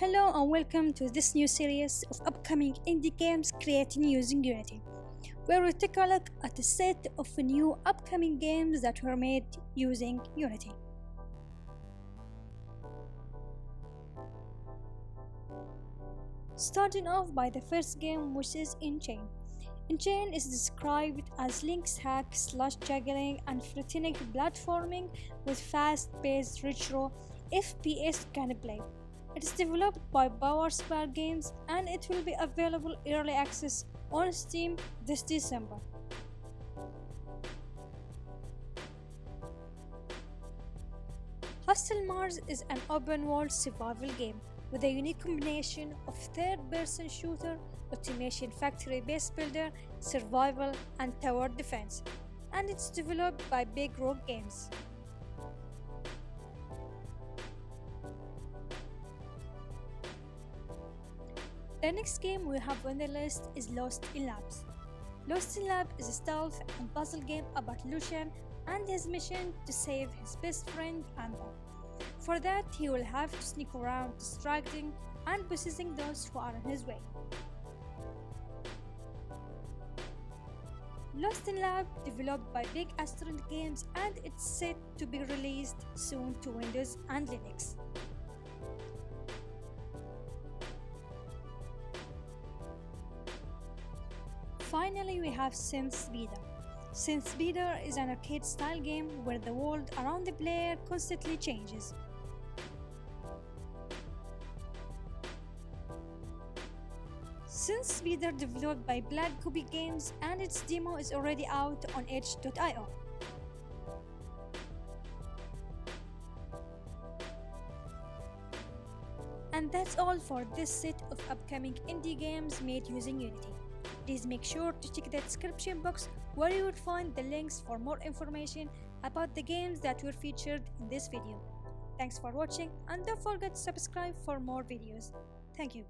Hello and welcome to this new series of upcoming indie games created using Unity, where we take a look at a set of new upcoming games that were made using Unity. Starting off by the first game, which is Enchain. Enchain is described as Link's hack slash juggling and frenetic platforming with fast-paced retro FPS gameplay. It is developed by PowerSpar Games and it will be available early access on Steam this December. Hostel Mars is an open-world survival game with a unique combination of third-person shooter, automation factory base builder, survival, and tower defense, and it's developed by Big Rock Games. The next game we have on the list is Lost in Labs. Lost in Lab is a stealth and puzzle game about Lucian and his mission to save his best friend Amber. For that, he will have to sneak around distracting and possessing those who are on his way. Lost in Lab, developed by Big Astronaut Games, and it's set to be released soon to Windows and Linux. Finally, we have Synth Speeder. Synth Speeder is an arcade-style game where the world around the player constantly changes. Synth Speeder developed by Black Copy Games and its demo is already out on itch.io. And that's all for this set of upcoming indie games made using Unity. Please make sure to check the description box where you will find the links for more information about the games that were featured in this video. Thanks for watching and don't forget to subscribe for more videos. Thank you.